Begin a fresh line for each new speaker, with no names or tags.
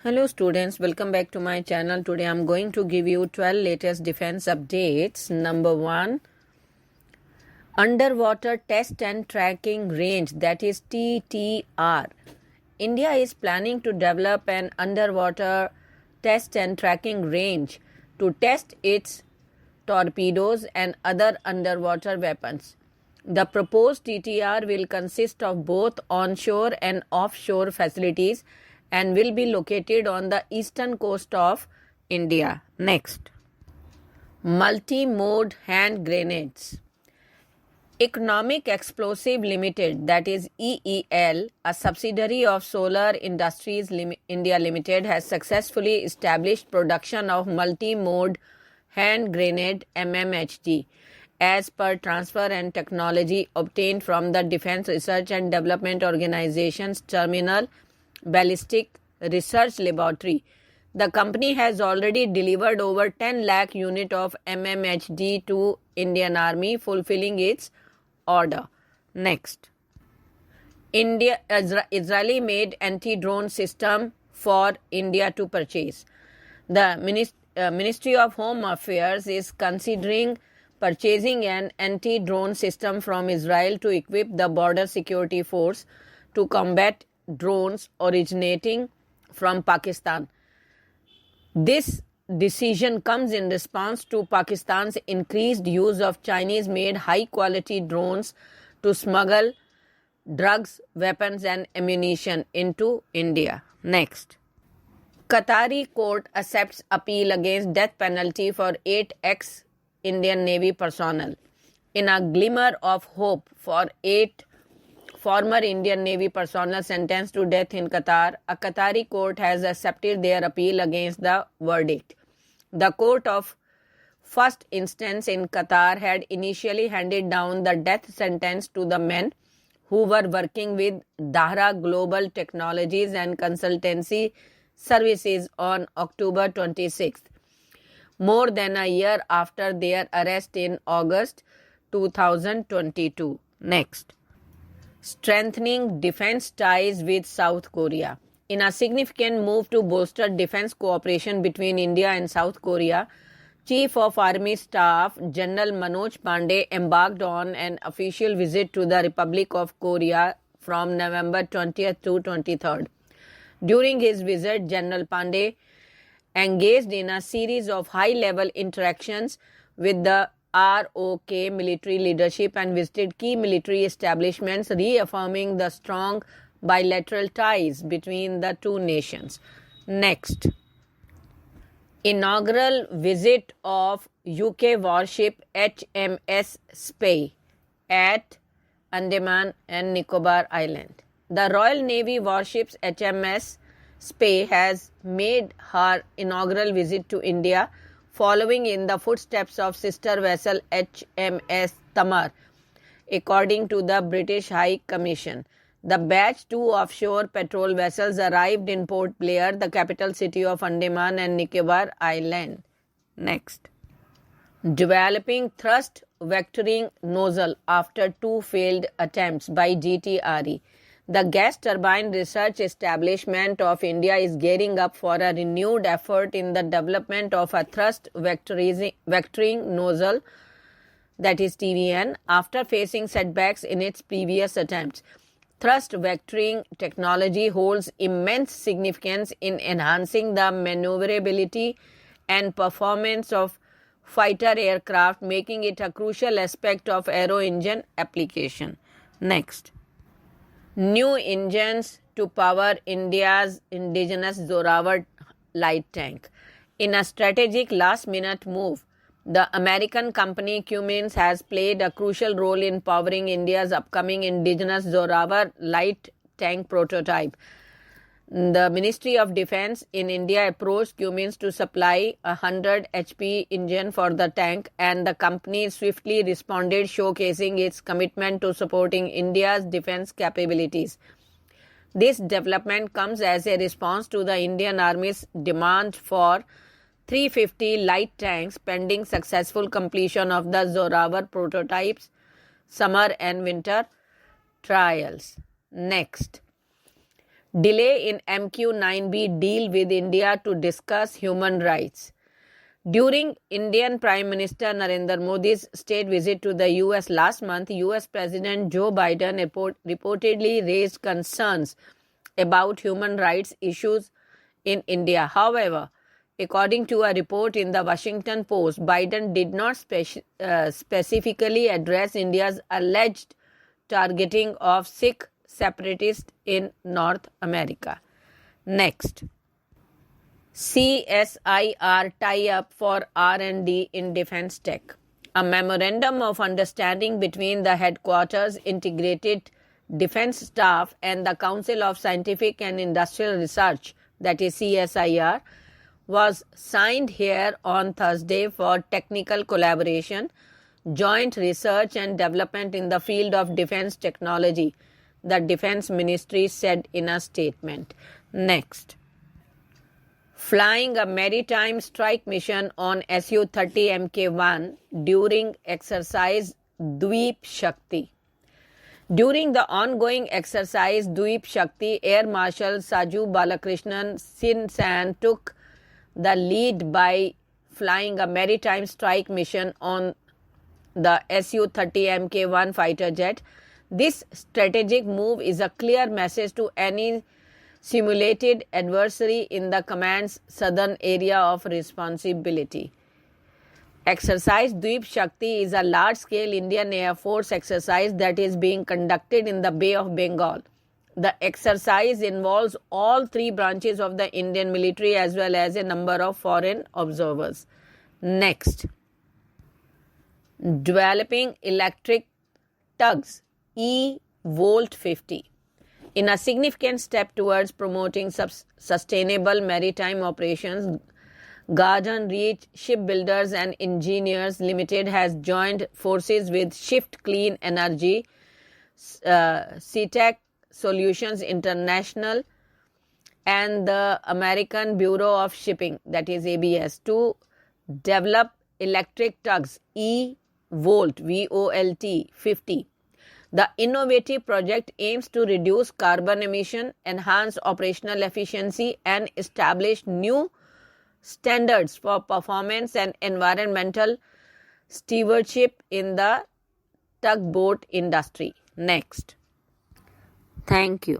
Hello students, welcome back to my channel. Today I'm going to give you 12 latest defense updates. Number 1, Underwater Test and Tracking Range, that is TTR. India is planning to develop an underwater test and tracking range to test its torpedoes and other underwater weapons. The proposed TTR will consist of both onshore and offshore facilities and will be located on the eastern coast of India. Next, multi-mode hand grenades. Economic Explosive Limited, that is EEL, a subsidiary of Solar Industries India Limited, has successfully established production of multi-mode hand grenade MMHG as per transfer and technology obtained from the Defense Research and Development Organization's Terminal Ballistic Research Laboratory. The company has already delivered over 10 lakh units of MMHD to Indian Army, fulfilling its order. Next, Israeli made anti-drone system for India to purchase. The Ministry of Home Affairs is considering purchasing an anti-drone system from Israel to equip the border security force to combat drones originating from Pakistan. This decision comes in response to Pakistan's increased use of Chinese-made high-quality drones to smuggle drugs, weapons and ammunition into India. Next, Qatari court accepts appeal against death penalty for 8 ex-Indian Navy personnel. In a glimmer of hope for 8 former Indian Navy personnel sentenced to death in Qatar, a Qatari court has accepted their appeal against the verdict. The court of first instance in Qatar had initially handed down the death sentence to the men who were working with Dahra Global Technologies and Consultancy Services on October 26th, more than a year after their arrest in August 2022. Next, strengthening defense ties with South Korea. In a significant move to bolster defense cooperation between India and South Korea, Chief of Army Staff General Manoj Pandey embarked on an official visit to the Republic of Korea from November 20th to 23rd. During his visit, General Pandey engaged in a series of high-level interactions with the ROK military leadership and visited key military establishments, reaffirming the strong bilateral ties between the two nations. Next, inaugural visit of UK warship HMS Spey at Andaman and Nicobar Island. The Royal Navy warships HMS Spey has made her inaugural visit to India, following in the footsteps of sister vessel HMS Tamar, according to the British High Commission. The batch 2 offshore patrol vessels arrived in Port Blair, the capital city of Andaman and Nicobar Island. Next, developing thrust vectoring nozzle after 2 failed attempts by GTRE. The Gas Turbine Research Establishment of India is gearing up for a renewed effort in the development of a thrust vectoring nozzle, that is TVN, after facing setbacks in its previous attempts. Thrust vectoring technology holds immense significance in enhancing the maneuverability and performance of fighter aircraft, making it a crucial aspect of aero engine application. Next, new engines to power India's indigenous Zorawar light tank. In a strategic last-minute move, the American company Cummins has played a crucial role in powering India's upcoming indigenous Zorawar light tank prototype. The Ministry of Defense in India approached Cummins to supply a 100 HP engine for the tank, and the company swiftly responded, showcasing its commitment to supporting India's defense capabilities. This development comes as a response to the Indian Army's demand for 350 light tanks pending successful completion of the Zorawar prototypes summer and winter trials. Next, Delay in MQ-9B deal with India to discuss human rights. During Indian Prime Minister Narendra Modi's state visit to the US last month, US President Joe Biden reportedly raised concerns about human rights issues in India. However, according to a report in the Washington Post, Biden did not specifically address India's alleged targeting of Sikh separatists in North America. Next. CSIR tie-up for R&D in defense tech. A memorandum of understanding between the Headquarters Integrated Defense Staff and the Council of Scientific and Industrial Research, that is CSIR, was signed here on Thursday for technical collaboration, joint research and development in the field of defense technology, the Defense Ministry said in a statement. Next. Flying a maritime strike mission on Su-30 Mk-1 during exercise DweepShakti. During the ongoing exercise DweepShakti, Air Marshal Saju Balakrishnan Sinsan took the lead by flying a maritime strike mission on the Su-30 Mk-1 fighter jet. This strategic move is a clear message to any simulated adversary in the command's southern area of responsibility. Exercise DweepShakti is a large-scale Indian Air Force exercise that is being conducted in the Bay of Bengal. The exercise involves all three branches of the Indian military as well as a number of foreign observers. Next. Developing electric tugs E-Volt 50. In a significant step towards promoting sustainable maritime operations, Garden Reach Shipbuilders and Engineers Limited has joined forces with Shift Clean Energy, CTEC Solutions International, and the American Bureau of Shipping, that is ABS, to develop electric tugs E-Volt, VOLT 50. The innovative project aims to reduce carbon emission, enhance operational efficiency, and establish new standards for performance and environmental stewardship in the tugboat industry. Next. Thank you.